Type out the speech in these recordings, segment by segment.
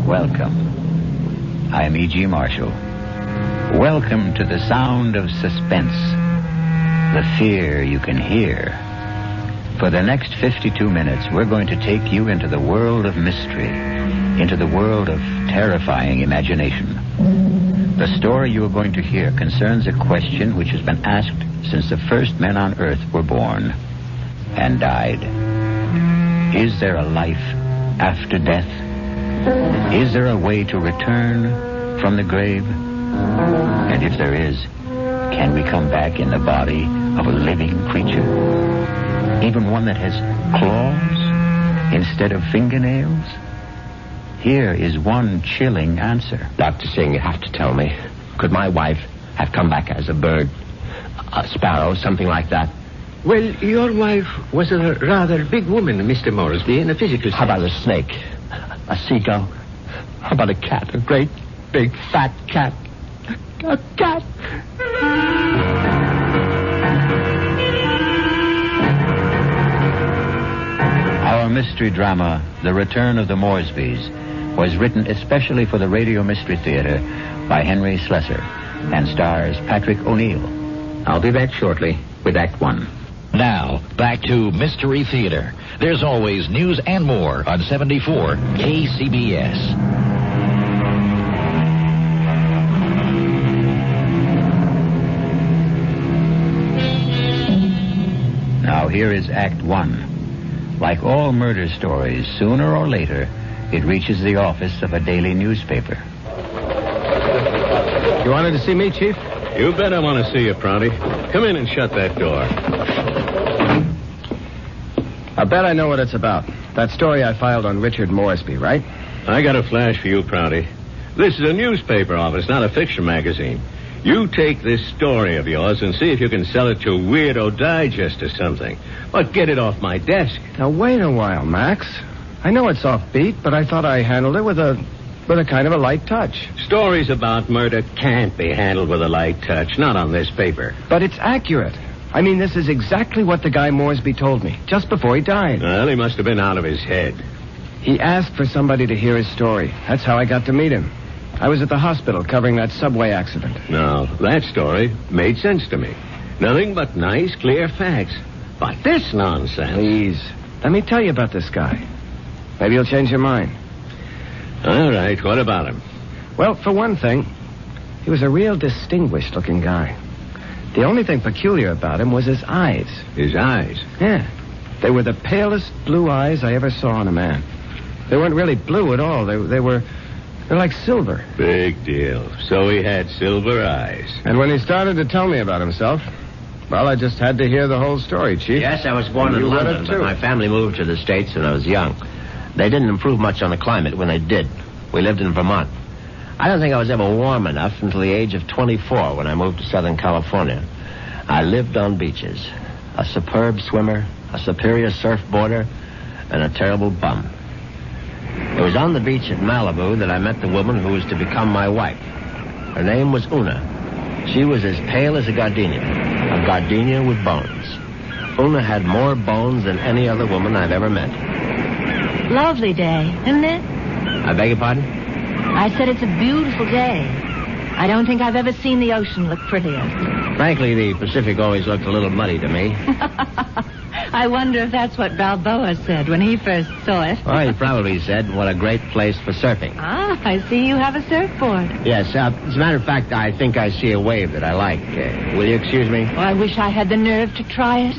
Welcome. I'm E.G. Marshall. Welcome to the sound of suspense, the fear you can hear. For the next 52 minutes, we're going to take you into the world of mystery, into the world of terrifying imagination. The story you are going to hear concerns a question which has been asked since the first men on Earth were born and died. Is there a life after death? Is there a way to return from the grave? And if there is, can we come back in the body of a living creature? Even one that has claws instead of fingernails? Here is one chilling answer. Dr. Singh, you have to tell me. Could my wife have come back as a bird? A sparrow, something like that? Well, your wife was a rather big woman, Mr. Moresby, in a physical sense. How about a snake? A seagull? How about a cat? A great, big, fat cat? A cat? Our mystery drama, The Return of the Moresbys, was written especially for the Radio Mystery Theater by Henry Slessor and stars Patrick O'Neill. I'll be back shortly with Act One. Now, back to Mystery Theater. There's always news and more on 74 KCBS. Now here is Act One. Like all murder stories, sooner or later, it reaches the office of a daily newspaper. You wanted to see me, Chief? You bet I want to see you, Prouty. Come in and shut that door. I bet I know what it's about. That story I filed on Richard Moresby, right? I got a flash for you, Prouty. This is a newspaper office, not a fiction magazine. You take this story of yours and see if you can sell it to Weirdo Digest or something. But get it off my desk. Now, wait a while, Max. I know it's offbeat, but I thought I handled it with a kind of a light touch. Stories about murder can't be handled with a light touch, not on this paper. But it's accurate. I mean, this is exactly what the guy Moresby told me, just before he died. Well, he must have been out of his head. He asked for somebody to hear his story. That's how I got to meet him. I was at the hospital covering that subway accident. Now, that story made sense to me. Nothing but nice, clear facts. But this nonsense... Please, let me tell you about this guy. Maybe you'll change your mind. All right, what about him? Well, for one thing, he was a real distinguished-looking guy. The only thing peculiar about him was his eyes. His eyes? Yeah. They were the palest blue eyes I ever saw in a man. They weren't really blue at all. They're like silver. Big deal. So he had silver eyes. And when he started to tell me about himself, well, I just had to hear the whole story, Chief. Yes, I was born in London, but my family moved to the States when I was young. They didn't improve much on the climate when they did. We lived in Vermont. I don't think I was ever warm enough until the age of 24 when I moved to Southern California. I lived on beaches. A superb swimmer, a superior surfboarder, and a terrible bum. It was on the beach at Malibu that I met the woman who was to become my wife. Her name was Una. She was as pale as a gardenia with bones. Una had more bones than any other woman I've ever met. Lovely day, isn't it? I beg your pardon? I said it's a beautiful day. I don't think I've ever seen the ocean look prettier. Frankly, the Pacific always looked a little muddy to me. I wonder if that's what Balboa said when he first saw it. Well, he probably said, what a great place for surfing. Ah, I see you have a surfboard. Yes, as a matter of fact, I think I see a wave that I like. Will you excuse me? Oh, I wish I had the nerve to try it.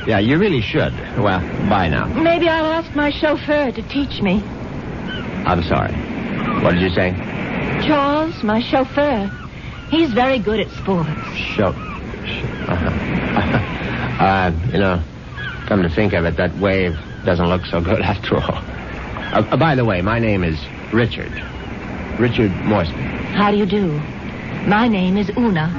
Yeah, you really should. Well, bye now. Maybe I'll ask my chauffeur to teach me. I'm sorry. What did you say? Charles, my chauffeur. He's very good at sports. Come to think of it, that wave doesn't look so good after all. By the way, my name is Richard. Richard Moresby. How do you do? My name is Una.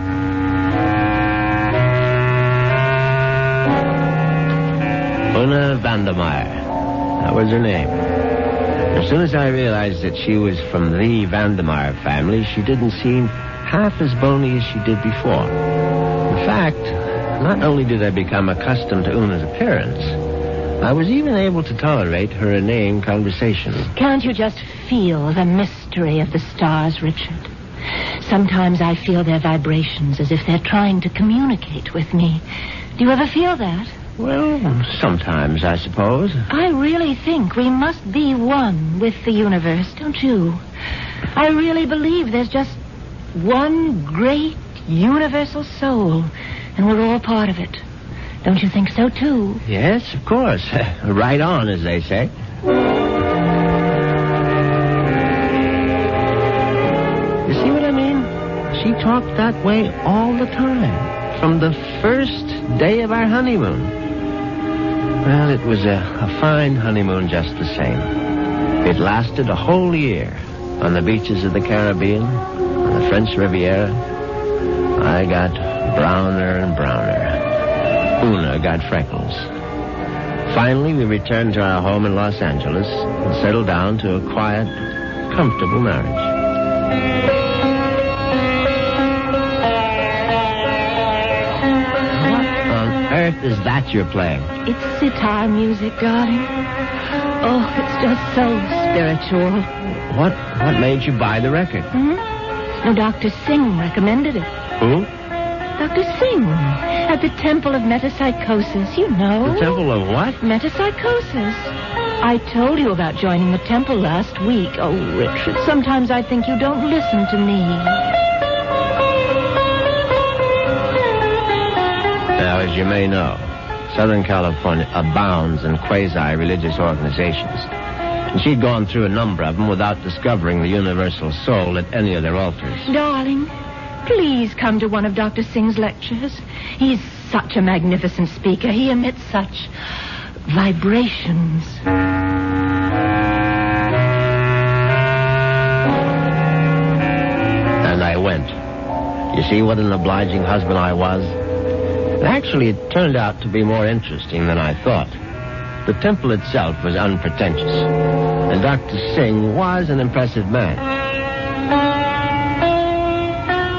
Una Vandermeyer. That was her name. As soon as I realized that she was from the Vandermeyer family, she didn't seem half as bony as she did before. In fact, not only did I become accustomed to Una's appearance, I was even able to tolerate her inane conversation. Can't you just feel the mystery of the stars, Richard? Sometimes I feel their vibrations as if they're trying to communicate with me. Do you ever feel that? Well, sometimes, I suppose. I really think we must be one with the universe, don't you? I really believe there's just one great universal soul, and we're all part of it. Don't you think so, too? Yes, of course. Right on, as they say. You see what I mean? She talked that way all the time, from the first day of our honeymoon. Well, it was a fine honeymoon just the same. It lasted a whole year on the beaches of the Caribbean, on the French Riviera. I got browner and browner. Una got freckles. Finally, we returned to our home in Los Angeles and settled down to a quiet, comfortable marriage. What on earth is that you're playing? It's sitar music, darling. Oh, it's just so spiritual. What made you buy the record? No, Dr. Singh recommended it. Who? Dr. Singh, at the Temple of Metapsychosis, you know. The Temple of what? Metapsychosis. I told you about joining the temple last week. Oh, Richard, sometimes I think you don't listen to me. Now, as you may know, Southern California abounds in quasi-religious organizations. And she'd gone through a number of them without discovering the universal soul at any of their altars. Darling, please come to one of Dr. Singh's lectures. He's such a magnificent speaker. He emits such vibrations. And I went. You see what an obliging husband I was? And actually, it turned out to be more interesting than I thought. The temple itself was unpretentious, and Dr. Singh was an impressive man.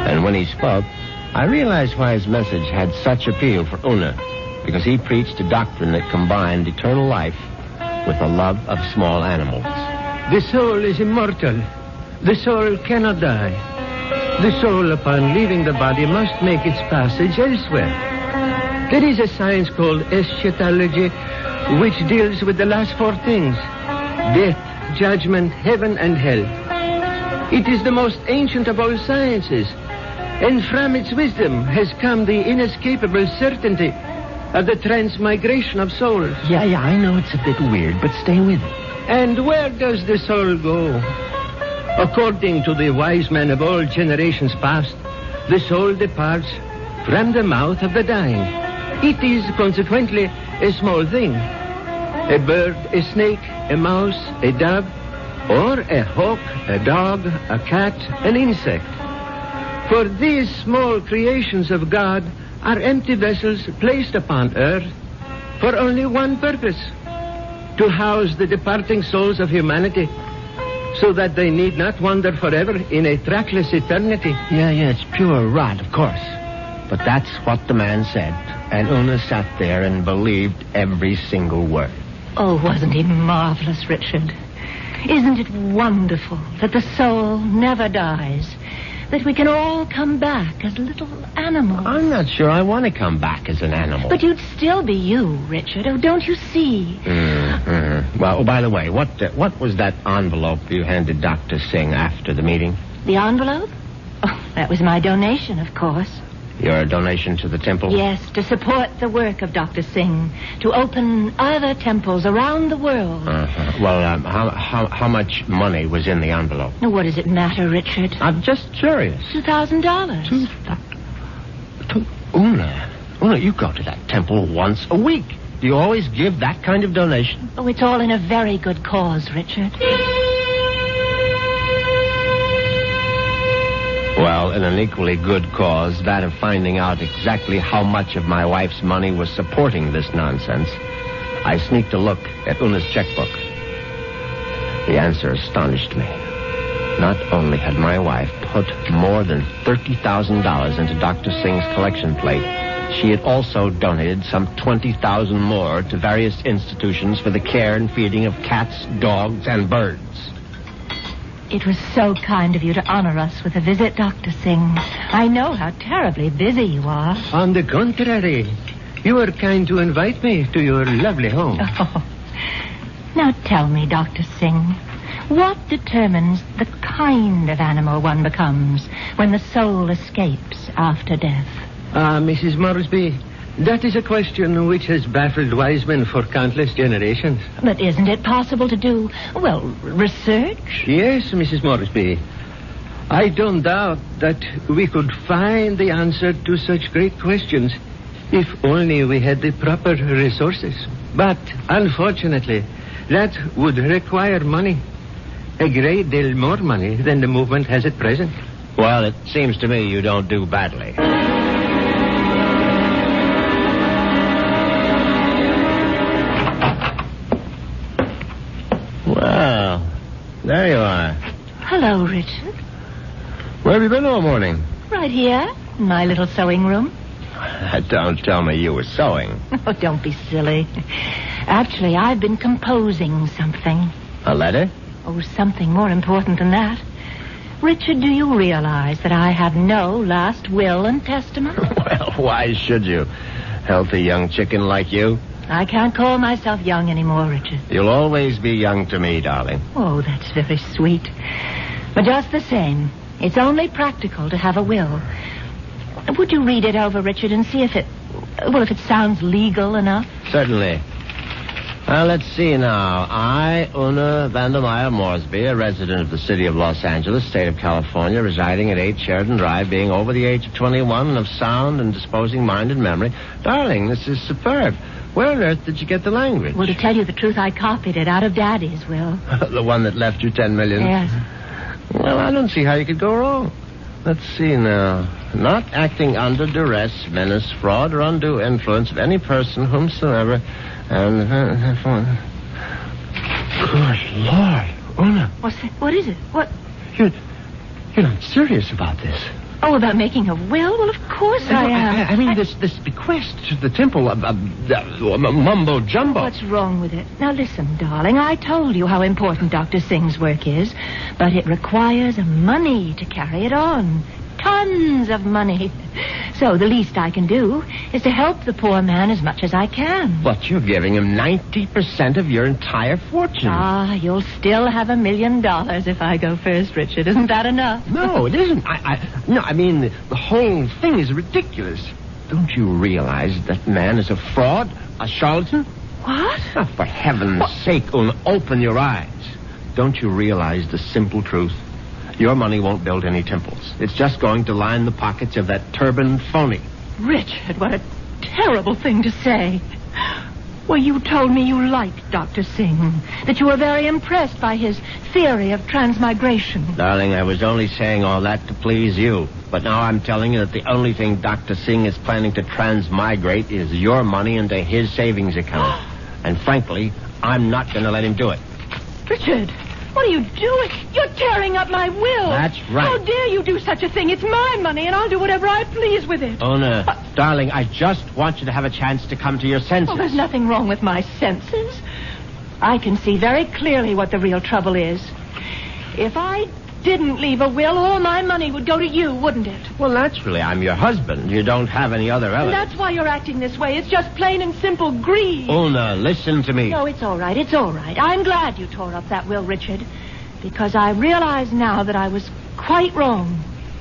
And when he spoke, I realized why his message had such appeal for Una, because he preached a doctrine that combined eternal life with a love of small animals. The soul is immortal. The soul cannot die. The soul, upon leaving the body, must make its passage elsewhere. There is a science called eschatology, which deals with the last four things: death, judgment, heaven, and hell. It is the most ancient of all sciences, and from its wisdom has come the inescapable certainty of the transmigration of souls. Yeah, I know it's a bit weird, but stay with it. And where does the soul go? According to the wise men of all generations past, the soul departs from the mouth of the dying. It is consequently a small thing. A bird, a snake, a mouse, a dove, or a hawk, a dog, a cat, an insect. For these small creations of God are empty vessels placed upon earth for only one purpose: to house the departing souls of humanity, so that they need not wander forever in a trackless eternity. Yeah, it's pure rot, of course. But that's what the man said, and Una sat there and believed every single word. Oh, wasn't he marvelous, Richard? Isn't it wonderful that the soul never dies? That we can all come back as little animals? I'm not sure I want to come back as an animal. But you'd still be you, Richard. Oh, don't you see? Mm-hmm. Well, by the way, what was that envelope you handed Dr. Singh after the meeting? The envelope? Oh, that was my donation, of course. Your donation to the temple? Yes, to support the work of Dr. Singh, to open other temples around the world. Uh-huh. Well, how much money was in the envelope? Now, what does it matter, Richard? I'm just curious. $2,000. Una, you go to that temple once a week. Do you always give that kind of donation? Oh, it's all in a very good cause, Richard. Well, in an equally good cause, that of finding out exactly how much of my wife's money was supporting this nonsense, I sneaked a look at Una's checkbook. The answer astonished me. Not only had my wife put more than $30,000 into Dr. Singh's collection plate, She had also donated some 20,000 more to various institutions for the care and feeding of cats, dogs, and birds. It was so kind of you to honor us with a visit, Dr. Singh. I know how terribly busy you are. On the contrary, you were kind to invite me to your lovely home. Oh. Now tell me, Dr. Singh, what determines the kind of animal one becomes when the soul escapes after death? Mrs. Moresby, that is a question which has baffled wise men for countless generations. But isn't it possible to do, well, research? Yes, Mrs. Moresby. I don't doubt that we could find the answer to such great questions if only we had the proper resources. But, unfortunately, that would require money. A great deal more money than the movement has at present. Well, it seems to me you don't do badly. Well, there you are. Hello, Richard. Where have you been all morning? Right here, in my little sewing room. Don't tell me you were sewing. Oh, don't be silly. Actually, I've been composing something. A letter? Oh, something more important than that. Richard, do you realize that I have no last will and testament? Well, why should you? Healthy young chicken like you. I can't call myself young anymore, Richard. You'll always be young to me, darling. Oh, that's very sweet. But just the same, it's only practical to have a will. Would you read it over, Richard, and see if it sounds legal enough? Certainly. Let's see now. I, Una Vandermeyer Moresby, a resident of the city of Los Angeles, state of California, residing at 8 Sheridan Drive, being over the age of 21 and of sound and disposing mind and memory. Darling, this is superb. Where on earth did you get the language? Well, to tell you the truth, I copied it out of Daddy's will. The one that left you $10 million? Yes. Well, I don't see how you could go wrong. Let's see now. Not acting under duress, menace, fraud, or undue influence of any person whomsoever... And... Good Lord, Una. What's that? What is it? What? You're not serious about this. Oh, about making a will? Well, of course I am. I mean, this bequest to the temple, mumbo-jumbo. What's wrong with it? Now, listen, darling, I told you how important Dr. Singh's work is, but it requires money to carry it on. Tons of money. So the least I can do is to help the poor man as much as I can. But you're giving him 90% of your entire fortune. You'll still have $1 million if I go first, Richard. Isn't that enough? No, it isn't. I mean, the whole thing is ridiculous. Don't you realize that man is a fraud, a charlatan? What? Oh, for heaven's sake, Una, open your eyes. Don't you realize the simple truth? Your money won't build any temples. It's just going to line the pockets of that turbaned phony. Richard, what a terrible thing to say. Well, you told me you liked Dr. Singh, that you were very impressed by his theory of transmigration. Darling, I was only saying all that to please you. But now I'm telling you that the only thing Dr. Singh is planning to transmigrate is your money into his savings account. And frankly, I'm not going to let him do it. Richard, what are you doing? You're tearing up my will. That's right. How dare you do such a thing? It's my money, and I'll do whatever I please with it. Una, darling, I just want you to have a chance to come to your senses. Oh, there's nothing wrong with my senses. I can see very clearly what the real trouble is. If I didn't leave a will, all my money would go to you, wouldn't it? Well, naturally, I'm your husband. You don't have any other And relatives. that's why you're acting this way. It's just plain and simple greed. Una, listen to me. No, it's all right. It's all right. I'm glad you tore up that will, Richard, because I realize now that I was quite wrong.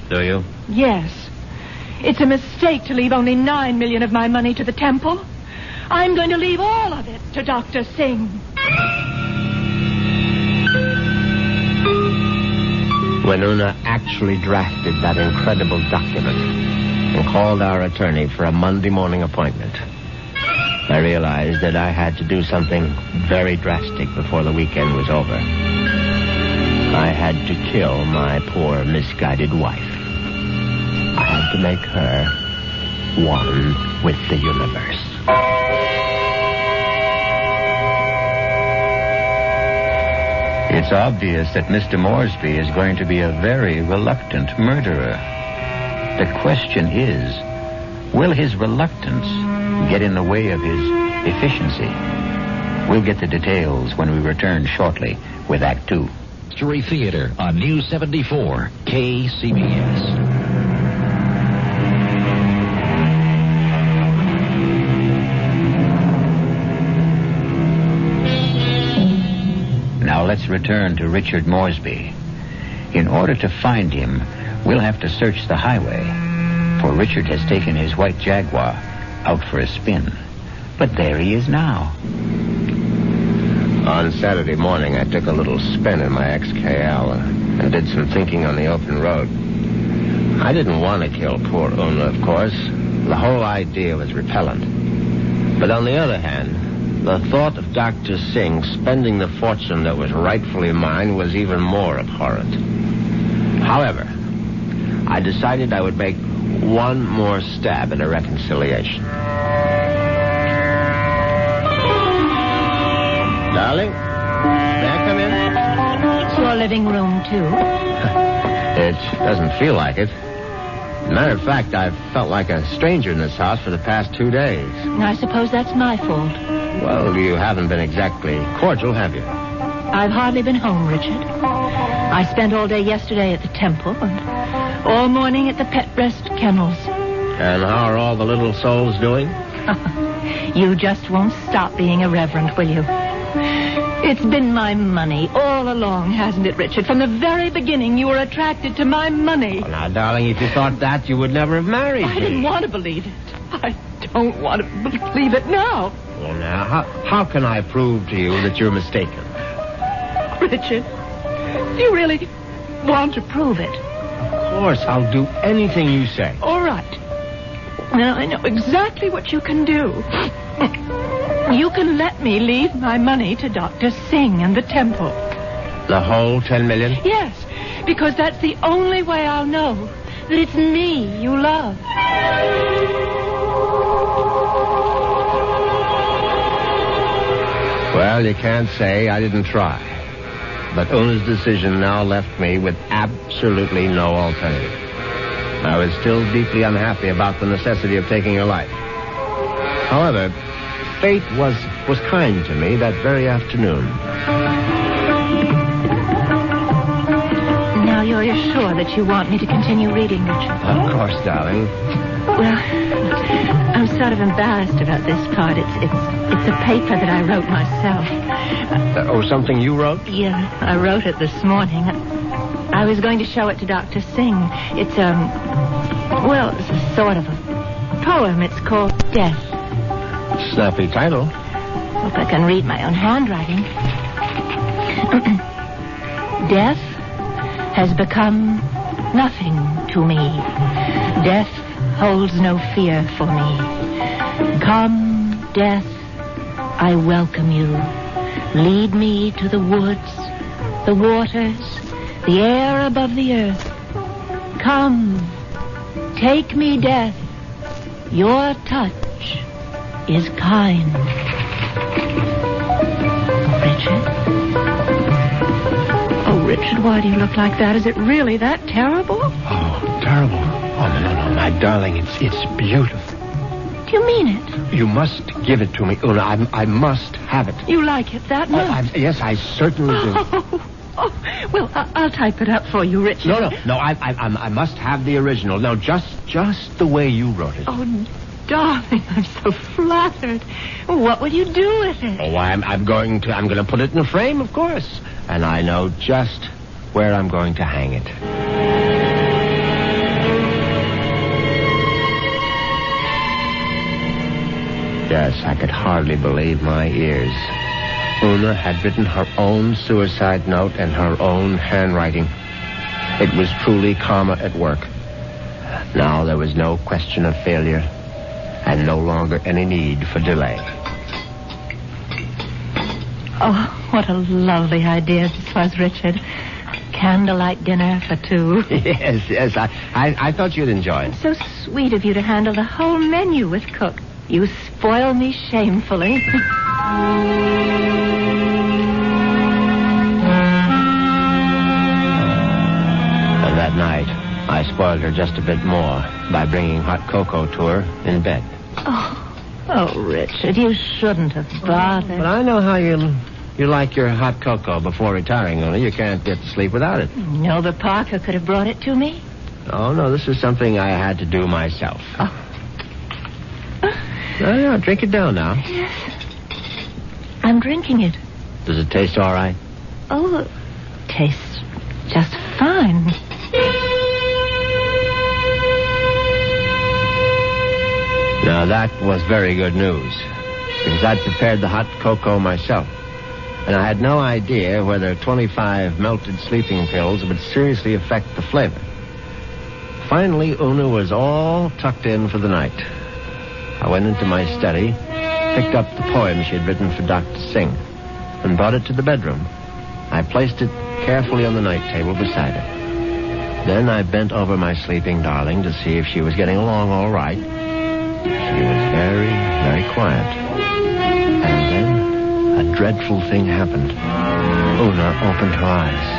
Do you? Yes. It's a mistake to leave only $9 million of my money to the temple. I'm going to leave all of it to Dr. Singh. When Una actually drafted that incredible document and called our attorney for a Monday morning appointment, I realized that I had to do something very drastic before the weekend was over. I had to kill my poor misguided wife. I had to make her one with the universe. It's obvious that Mr. Moresby is going to be a very reluctant murderer. The question is, Will his reluctance get in the way of his efficiency? We'll get the details when we return shortly with Act 2. Mystery Theater on News 74, KCBS. Now let's return to Richard Moresby. In order to find him, we'll have to search the highway, for Richard has taken his white Jaguar out for a spin. But there he is now. On Saturday morning, I took a little spin in my XKL and did some thinking on the open road. I didn't want to kill poor Una, of course. The whole idea was repellent. But on the other hand, the thought of Dr. Singh spending the fortune that was rightfully mine was even more abhorrent. However, I decided I would make one more stab at a reconciliation. Darling, may I come in? It's your living room, too. It doesn't feel like it. Matter of fact, I've felt like a stranger in this house for the past 2 days. I suppose that's my fault. Well, you haven't been exactly cordial, have you? I've hardly been home, Richard. I spent all day yesterday at the temple and all morning at the pet rest kennels. And how are all the little souls doing? You just won't stop being irreverent, will you? It's been my money all along, hasn't it, Richard? From the very beginning, you were attracted to my money. Oh, now, darling, if you thought that, you would never have married me. I didn't want to believe it. I don't want to believe it now. Well, now, how can I prove to you that you're mistaken? Richard, do you really want to prove it? Of course, I'll do anything you say. All right. Now, I know exactly what you can do. You can let me leave my money to Dr. Singh and the temple. The whole 10 million? Yes, because that's the only way I'll know that it's me you love. Well, you can't say I didn't try. But Una's decision now left me with absolutely no alternative. I was still deeply unhappy about the necessity of taking her life. However, fate was kind to me that very afternoon. Now you're sure that you want me to continue reading, Richard? Of course, darling. Well, I'm sort of embarrassed about this part. It's a paper that I wrote myself. Something you wrote? Yeah, I wrote it this morning. I was going to show it to Dr. Singh. It's it's a sort of a poem. It's called Death. Snappy title. Hope I can read my own handwriting. Death has become nothing to me. Death holds no fear for me. Come, death, I welcome you. Lead me to the woods, the waters, the air above the earth. Come, take me, death. Your touch is kind. Richard? Oh, Richard, why do you look like that? Is it really that terrible? Oh, terrible. Oh, no, my darling, it's beautiful. Do you mean it? You must give it to me, Una. I must have it. You like it that much? Yes, I certainly do. Well, I'll type it up for you, Richard. No, I must have the original. No, just the way you wrote it. Oh, darling, I'm so flattered. What will you do with it? Oh, I'm going to put it in a frame, of course. And I know just where I'm going to hang it. Yes, I could hardly believe my ears. Una had written her own suicide note in her own handwriting. It was truly karma at work. Now there was no question of failure, and no longer any need for delay. Oh, what a lovely idea this was, Richard. Candlelight dinner for two. Yes, I thought you'd enjoy it. So sweet of you to handle the whole menu with cook. You spoil me shamefully. And that night, I spoiled her just a bit more by bringing hot cocoa to her in bed. Oh, Richard, you shouldn't have bothered. But I know how you like your hot cocoa before retiring, Una. You can't get to sleep without it. No, but Parker could have brought it to me. Oh, no, this is something I had to do myself. Oh. No, drink it down now. Yes. I'm drinking it. Does it taste all right? Oh, it tastes just fine. Now, that was very good news, because I'd prepared the hot cocoa myself, and I had no idea whether 25 melted sleeping pills would seriously affect the flavor. Finally, Una was all tucked in for the night. I went into my study, picked up the poem she had written for Dr. Singh, and brought it to the bedroom. I placed it carefully on the night table beside her. Then I bent over my sleeping darling to see if she was getting along all right. She was very, very quiet. And then a dreadful thing happened. Una opened her eyes.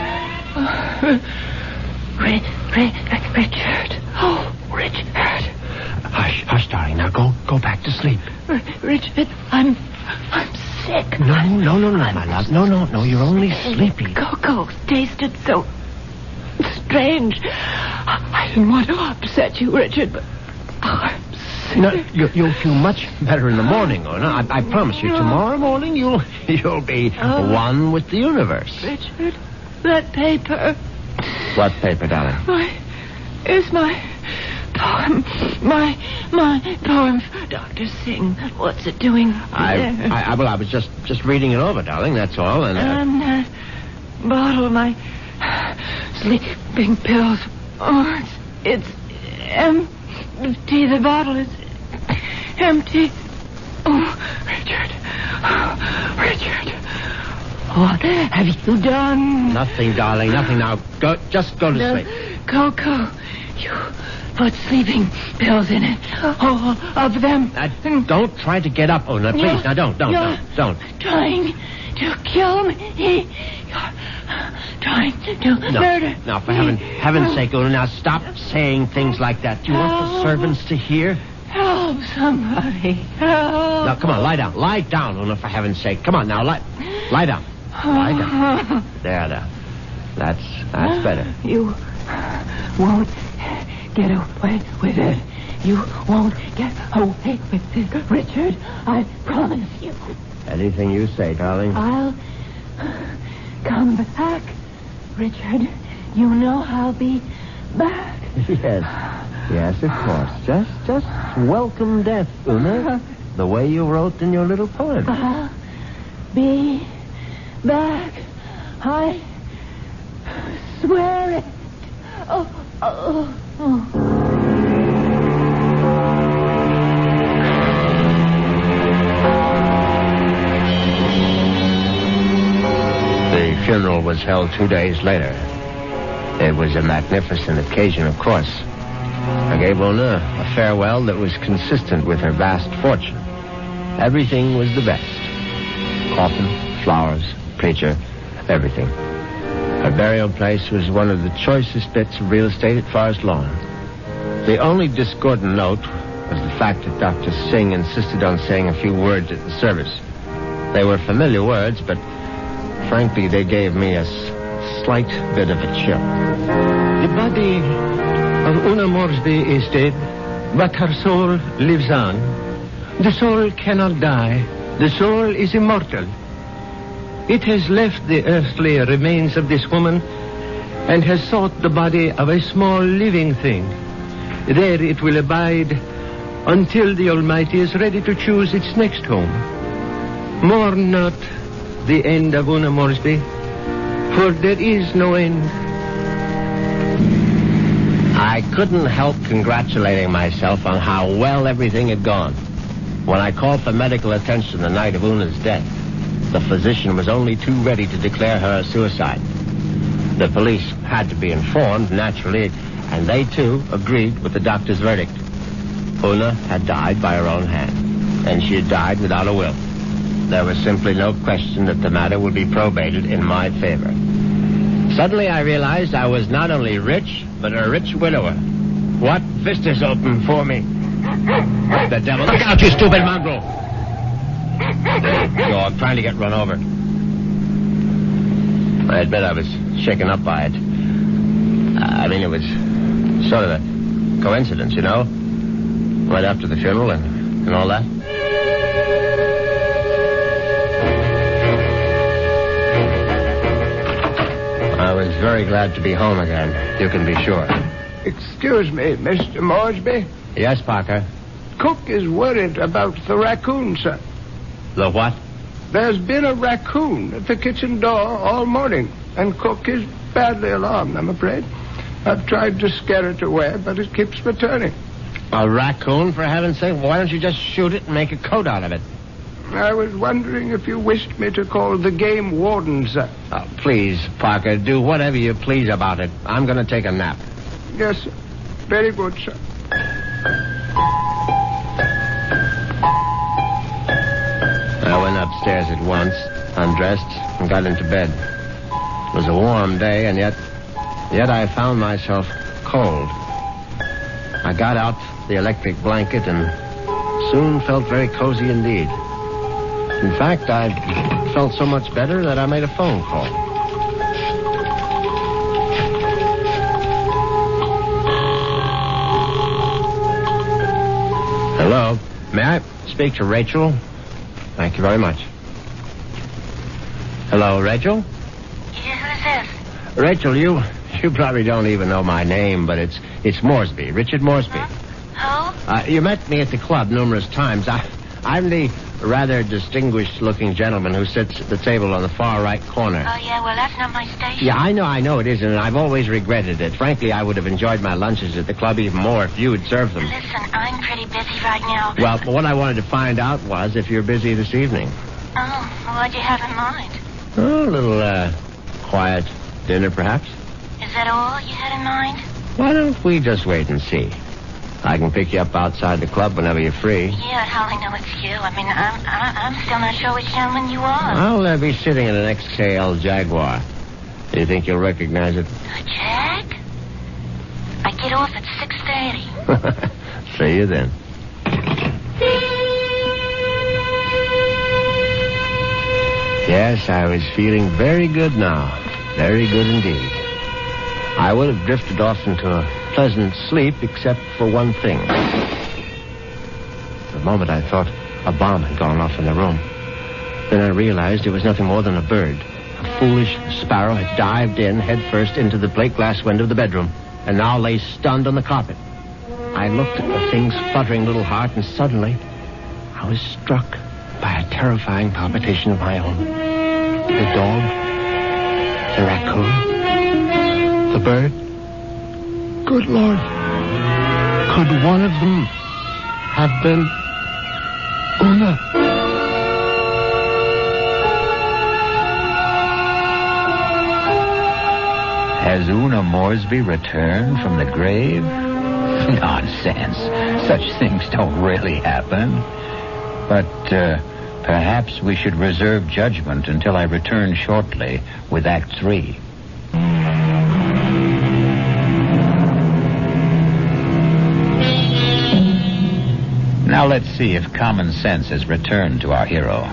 Richard. Oh, Richard. Hush, darling. Now go back to sleep. Richard, I'm sick. No, my love. No, you're only sleepy. Cocoa tasted so strange. I didn't want to upset you, Richard, but I'm sick. No, you'll feel much better in the morning, Una. I promise you. Tomorrow morning, you'll be one with the universe. Richard, that paper. What paper, darling? It's my poem. My poem for Dr. Singh. What's it doing there? I was just reading it over, darling, that's all. And that bottle, my sleeping pills. Oh, it's empty. The bottle is empty. Oh, Richard. What have you done? Nothing, darling, nothing. Now, just go to sleep. Cocoa. You put sleeping pills in it. All of them. Don't try to get up, Una, please. Now, don't. Trying to kill me. You're trying to murder me. Now, for heaven's sake, Una, now stop saying things like that. Do you want the servants to hear? Help somebody. Help. Now, come on, lie down. Lie down, Una, for heaven's sake. Come on, now, lie down. Lie down. There. That's better. You won't get away with it. You won't get away with it, Richard. I promise you. Anything you say, darling. I'll come back, Richard. You know I'll be back. Yes, of course. Just welcome death, Una. The way you wrote in your little poem. I'll be back. I swear it. Oh. The funeral was held 2 days later. It was a magnificent occasion, of course. I gave Una a farewell that was consistent with her vast fortune. Everything was the best. Coffin, flowers, preacher, everything. Her burial place was one of the choicest bits of real estate at Forest Lawn. The only discordant note was the fact that Dr. Singh insisted on saying a few words at the service. They were familiar words, but frankly, they gave me a slight bit of a chill. The body of Una Moresby is dead, but her soul lives on. The soul cannot die. The soul is immortal. It has left the earthly remains of this woman and has sought the body of a small living thing. There it will abide until the Almighty is ready to choose its next home. Mourn not the end of Una Moresby, for there is no end. I couldn't help congratulating myself on how well everything had gone. When I called for medical attention the night of Una's death, the physician was only too ready to declare her a suicide. The police had to be informed, naturally, and they, too, agreed with the doctor's verdict. Una had died by her own hand, and she had died without a will. There was simply no question that the matter would be probated in my favor. Suddenly I realized I was not only rich, but a rich widower. What vistas opened for me? What the devil? Look out, you stupid mongrel! Dog, trying to get run over. I admit I was shaken up by it. It was sort of a coincidence, you know? Right after the funeral and all that. I was very glad to be home again, you can be sure. Excuse me, Mr. Moresby. Yes, Parker? Cook is worried about the raccoon, sir. The what? There's been a raccoon at the kitchen door all morning, and Cook is badly alarmed, I'm afraid. I've tried to scare it away, but it keeps returning. A raccoon, for heaven's sake? Why don't you just shoot it and make a coat out of it? I was wondering if you wished me to call the game warden, sir. Oh, please, Parker, do whatever you please about it. I'm going to take a nap. Yes, sir. Very good, sir. I went upstairs at once, undressed, and got into bed. It was a warm day, and yet I found myself cold. I got out the electric blanket and soon felt very cozy indeed. In fact, I felt so much better that I made a phone call. Hello. May I speak to Rachel? Thank you very much. Hello, Rachel? Yeah, who's this? Rachel, you probably don't even know my name, but it's Moresby, Richard Moresby. Who? You met me at the club numerous times. I'm the rather distinguished-looking gentleman who sits at the table on the far right corner. Oh, yeah, well, that's not my station. Yeah, I know it isn't, and I've always regretted it. Frankly, I would have enjoyed my lunches at the club even more if you had served them. Listen, I'm pretty busy right now. Well, what I wanted to find out was if you're busy this evening. Oh, what'd you have in mind? Oh, a little, quiet dinner, perhaps? Is that all you had in mind? Why don't we just wait and see? I can pick you up outside the club whenever you're free. Yeah, how I know it's you. I mean, I'm still not sure which gentleman you are. I'll be sitting in an XKL Jaguar. Do you think you'll recognize it? A Jag? I get off at 6:30. See you then. Yes, I was feeling very good now. Very good indeed. I would have drifted off into a pleasant sleep except for one thing. For a moment I thought a bomb had gone off in the room. Then I realized it was nothing more than a bird. A foolish sparrow had dived in headfirst into the plate glass window of the bedroom and now lay stunned on the carpet. I looked at the thing's fluttering little heart, and suddenly I was struck by a terrifying palpitation of my own. The dog, the raccoon, the bird. Good Lord. Could one of them have been Una? Has Una Moresby returned from the grave? Nonsense. Such things don't really happen. But perhaps we should reserve judgment until I return shortly with Act 3. Now let's see if common sense has returned to our hero.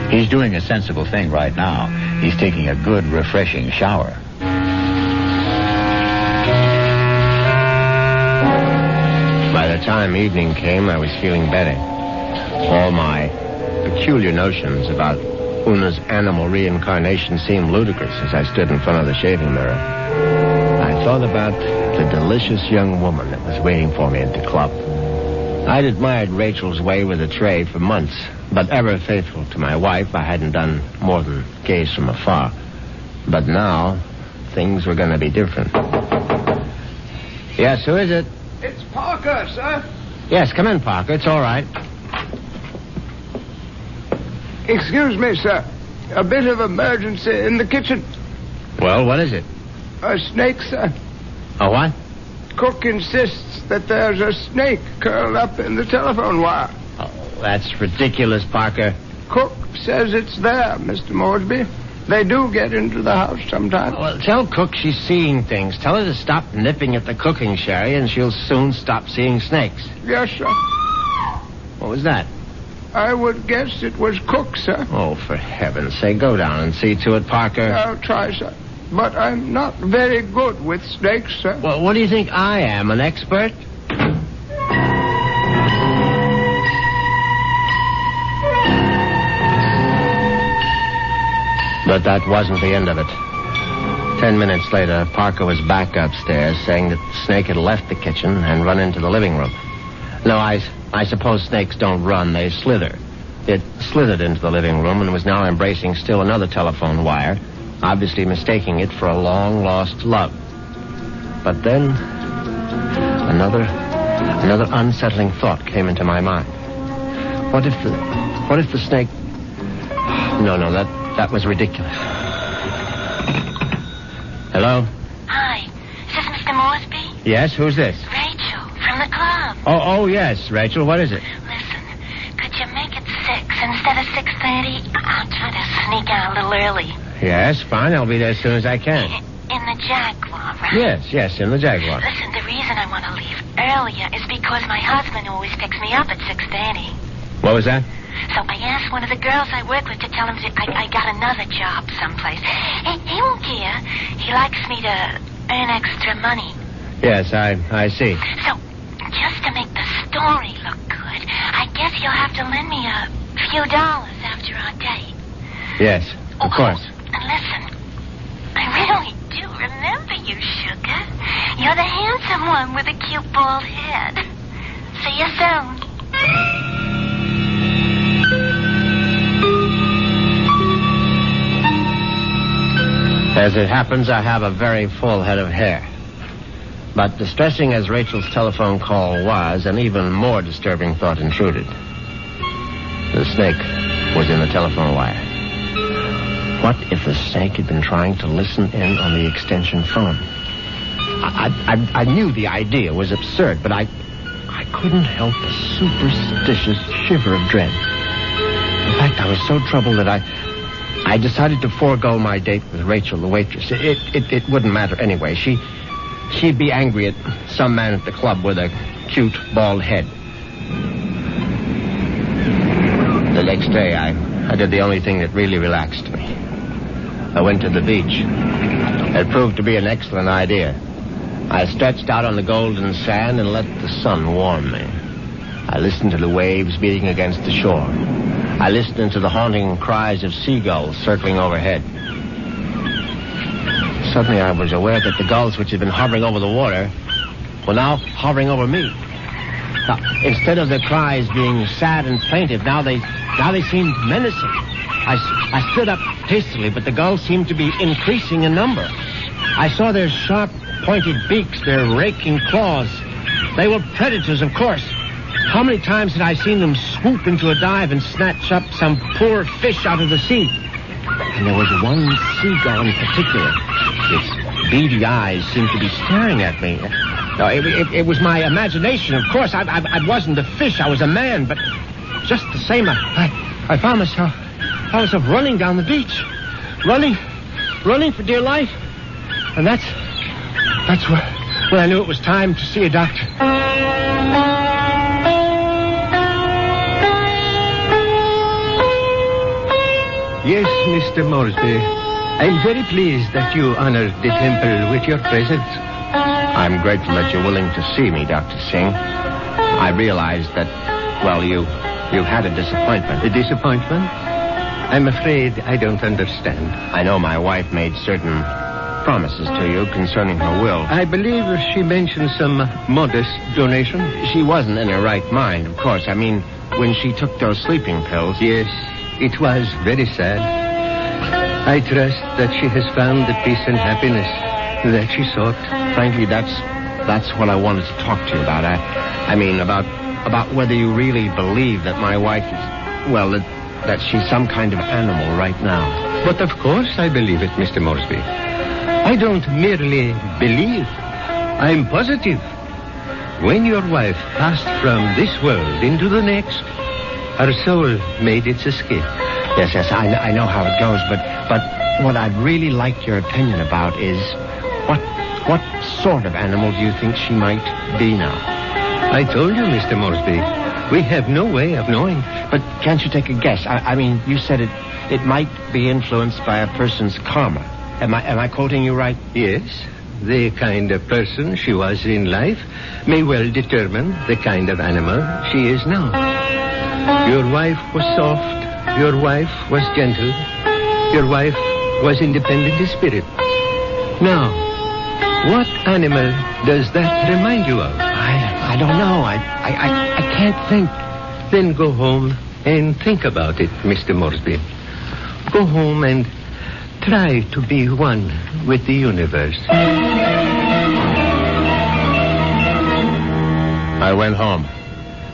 He's doing a sensible thing right now. He's taking a good, refreshing shower. By the time evening came, I was feeling better. All my peculiar notions about Una's animal reincarnation seemed ludicrous as I stood in front of the shaving mirror. I thought about the delicious young woman that was waiting for me at the club. I'd admired Rachel's way with a tray for months, but ever faithful to my wife, I hadn't done more than gaze from afar. But now, things were going to be different. Yes, who is it? It's Parker, sir. Yes, come in, Parker. It's all right. Excuse me, sir. A bit of emergency in the kitchen. Well, what is it? A snake, sir. A what? Cook insists that there's a snake curled up in the telephone wire. Oh, that's ridiculous, Parker. Cook says it's there, Mr. Moresby. They do get into the house sometimes. Well, tell Cook she's seeing things. Tell her to stop nipping at the cooking sherry, and she'll soon stop seeing snakes. Yes, sir. What was that? I would guess it was Cook, sir. Oh, for heaven's sake, go down and see to it, Parker. I'll try, sir. But I'm not very good with snakes, sir. Well, what do you think I am, an expert? But that wasn't the end of it. 10 minutes later, Parker was back upstairs saying that the snake had left the kitchen and run into the living room. No, I suppose snakes don't run, they slither. It slithered into the living room and was now embracing still another telephone wire, obviously mistaking it for a long-lost love. But then, another unsettling thought came into my mind. What if the snake... No, that was ridiculous. Hello? Hi. Is this Mr. Moresby? Yes, who's this? Rachel, from the club. Oh, yes, Rachel, what is it? Listen, could you make it 6 instead of 6:30? I'll try to sneak out a little early. Yes, fine, I'll be there as soon as I can. In the Jaguar, right? Yes, in the Jaguar. Listen, the reason I want to leave earlier is because my husband always picks me up at 6:30. What was that? So I asked one of the girls I work with to tell him I got another job someplace. He won't care. He likes me to earn extra money. Yes, I see. So, just to make the story look good, I guess you'll have to lend me a few dollars after our date. Yes, of course. And listen, I really do remember you, sugar. You're the handsome one with a cute bald head. See you soon. As it happens, I have a very full head of hair. But distressing as Rachel's telephone call was, an even more disturbing thought intruded. The snake was in the telephone wire. What if the snake had been trying to listen in on the extension phone? I knew the idea was absurd, but I couldn't help a superstitious shiver of dread. In fact, I was so troubled that I decided to forego my date with Rachel, the waitress. It wouldn't matter anyway. She'd be angry at some man at the club with a cute, bald head. The next day, I did the only thing that really relaxed me. I went to the beach. It proved to be an excellent idea. I stretched out on the golden sand and let the sun warm me. I listened to the waves beating against the shore. I listened to the haunting cries of seagulls circling overhead. Suddenly I was aware that the gulls which had been hovering over the water were now hovering over me. Now, instead of their cries being sad and plaintive, now they seemed menacing. I stood up hastily, but the gulls seemed to be increasing in number. I saw their sharp, pointed beaks, their raking claws. They were predators, of course. How many times had I seen them swoop into a dive and snatch up some poor fish out of the sea? And there was one seagull in particular. Its beady eyes seemed to be staring at me. No, it was my imagination, of course. I wasn't a fish. I was a man. But just the same, I found myself running down the beach. Running for dear life. And that's when I knew it was time to see a doctor. Yes, Mr. Moresby. I'm very pleased that you honored the temple with your presence. I'm grateful that you're willing to see me, Dr. Singh. I realized that, well, you've had a disappointment. A disappointment? I'm afraid I don't understand. I know my wife made certain promises to you concerning her will. I believe she mentioned some modest donation. She wasn't in her right mind, of course. I mean, when she took those sleeping pills. Yes, it was very sad. I trust that she has found the peace and happiness that she sought. Frankly, that's what I wanted to talk to you about. I mean, about whether you really believe that my wife is, well, that she's some kind of animal right now. But of course I believe it, Mr. Moresby. I don't merely believe. I'm positive. When your wife passed from this world into the next, her soul made its escape. Yes, I know how it goes, but what I'd really like your opinion about is what sort of animal do you think she might be now? I told you, Mr. Moresby. We have no way of knowing. But can't you take a guess? I mean, you said it might be influenced by a person's karma. Am I quoting you right? Yes. The kind of person she was in life may well determine the kind of animal she is now. Your wife was soft. Your wife was gentle. Your wife was independent in spirit. Now, what animal does that remind you of? I don't know. I can't think. Then go home and think about it, Mr. Moresby. Go home and try to be one with the universe. I went home,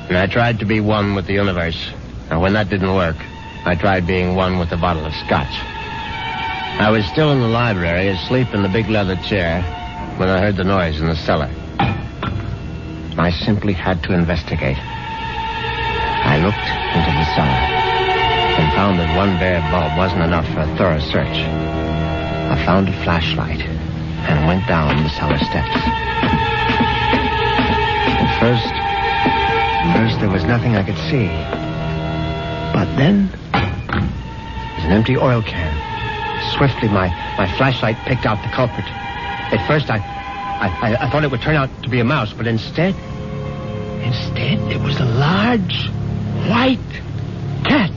and I tried to be one with the universe. And when that didn't work, I tried being one with a bottle of scotch. I was still in the library, asleep in the big leather chair, when I heard the noise in the cellar. I simply had to investigate. I looked into the cellar and found that one bare bulb wasn't enough for a thorough search. I found a flashlight and went down the cellar steps. At first there was nothing I could see. But then, there's an empty oil can. Swiftly, my flashlight picked out the culprit. At first, I thought it would turn out to be a mouse, but instead, it was a large, white cat.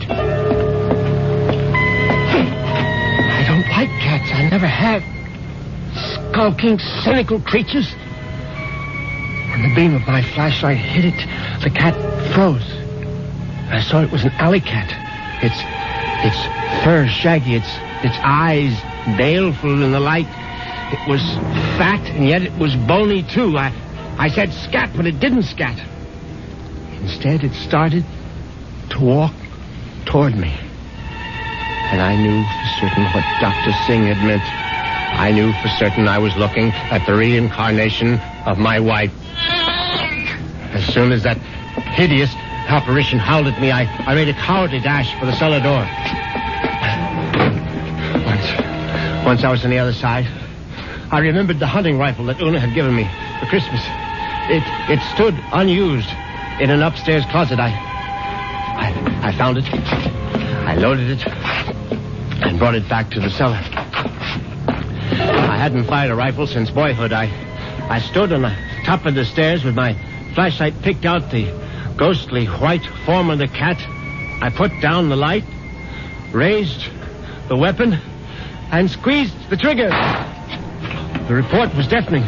I don't like cats. I never have. Skulking, cynical creatures. When the beam of my flashlight hit it, the cat froze. I saw it was an alley cat. Its fur shaggy, its eyes baleful in the light. It was fat, and yet it was bony, too. I said scat, but it didn't scat. Instead, it started to walk toward me. And I knew for certain what Dr. Singh had meant. I knew for certain I was looking at the reincarnation of my wife. As soon as that hideous apparition howled at me, I made a cowardly dash for the cellar door. Once I was on the other side, I remembered the hunting rifle that Una had given me for Christmas. It stood unused in an upstairs closet. I found it. I loaded it and brought it back to the cellar. I hadn't fired a rifle since boyhood. I stood on the top of the stairs with my flashlight, picked out the ghostly white form of the cat. I put down the light, raised the weapon, and squeezed the trigger. The report was deafening,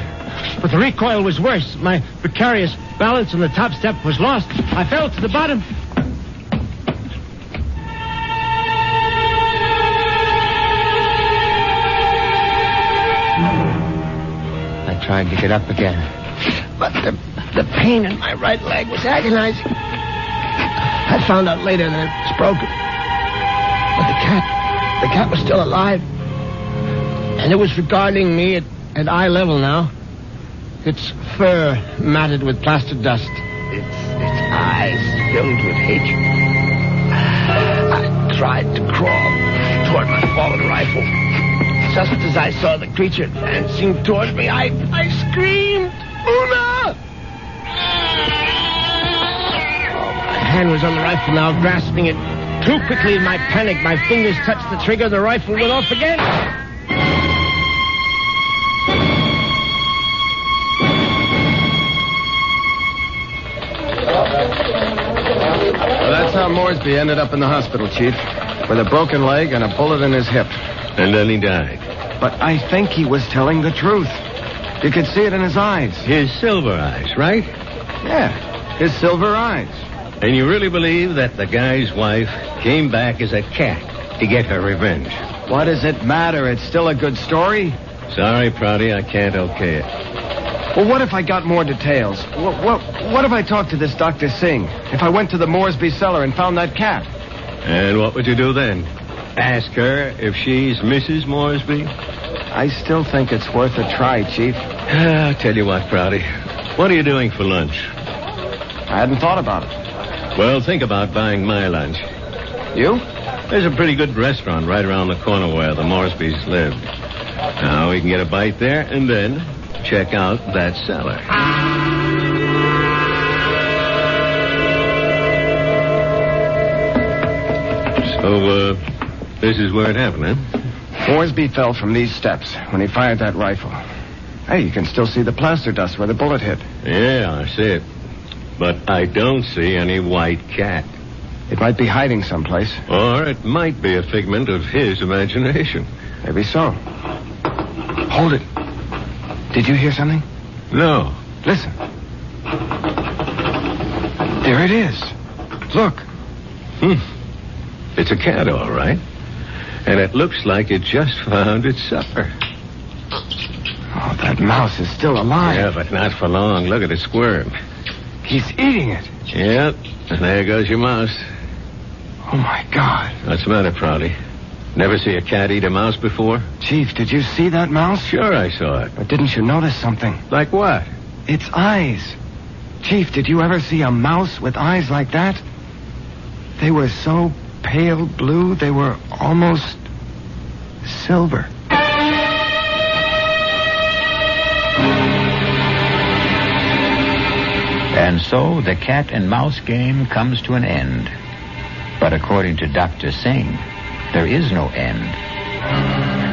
but the recoil was worse. My precarious balance on the top step was lost. I fell to the bottom. I tried to get up again, but the pain in my right leg was agonizing. I found out later that it was broken. But the cat was still alive. And it was regarding me at eye level now. Its fur matted with plaster dust. Its eyes filled with hatred. I tried to crawl toward my fallen rifle. Just as I saw the creature advancing toward me, I screamed, "Una!" My hand was on the rifle now, grasping it too quickly in my panic. My fingers touched the trigger. The rifle went off again. Well, that's how Moresby ended up in the hospital, Chief, with a broken leg and a bullet in his hip. And then he died. But I think he was telling the truth. You could see it in his eyes. His silver eyes, right? Yeah, his silver eyes. And you really believe that the guy's wife came back as a cat to get her revenge? What does it matter? It's still a good story. Sorry, Prouty, I can't okay it. Well, what if I got more details? What if I talked to this Dr. Singh? If I went to the Moresby cellar and found that cat? And what would you do then? Ask her if she's Mrs. Moresby? I still think it's worth a try, Chief. I'll tell you what, Prouty. What are you doing for lunch? I hadn't thought about it. Well, think about buying my lunch. You? There's a pretty good restaurant right around the corner where the Moresbys lived. Now we can get a bite there and then check out that cellar. So, this is where it happened, huh? Moresby fell from these steps when he fired that rifle. Hey, you can still see the plaster dust where the bullet hit. Yeah, I see it. But I don't see any white cat. It might be hiding someplace. Or it might be a figment of his imagination. Maybe so. Hold it. Did you hear something? No. Listen. There it is. Look. It's a cat, all right. And it looks like it just found its supper. Oh, that mouse is still alive. Yeah, but not for long. Look at it squirm. He's eating it. Yep. And there goes your mouse. Oh, my God. What's the matter, Prouty? Never see a cat eat a mouse before? Chief, did you see that mouse? Sure I saw it. But didn't you notice something? Like what? Its eyes. Chief, did you ever see a mouse with eyes like that? They were so pale blue, they were almost silver. And so the cat and mouse game comes to an end. But according to Dr. Singh, there is no end.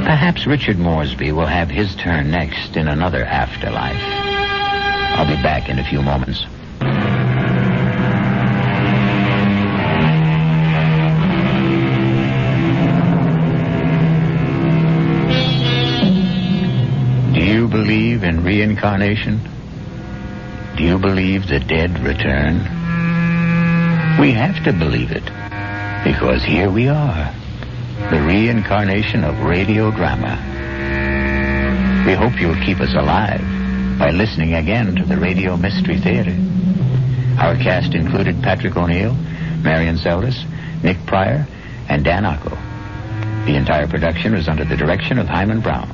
Perhaps Richard Moresby will have his turn next in another afterlife. I'll be back in a few moments. Do you believe in reincarnation? Do you believe the dead return? We have to believe it, because here we are, the reincarnation of radio drama. We hope you'll keep us alive by listening again to the Radio Mystery Theater. Our cast included Patrick O'Neill, Marion Seldes, Nick Pryor, and Dan Ocko. The entire production was under the direction of Hyman Brown.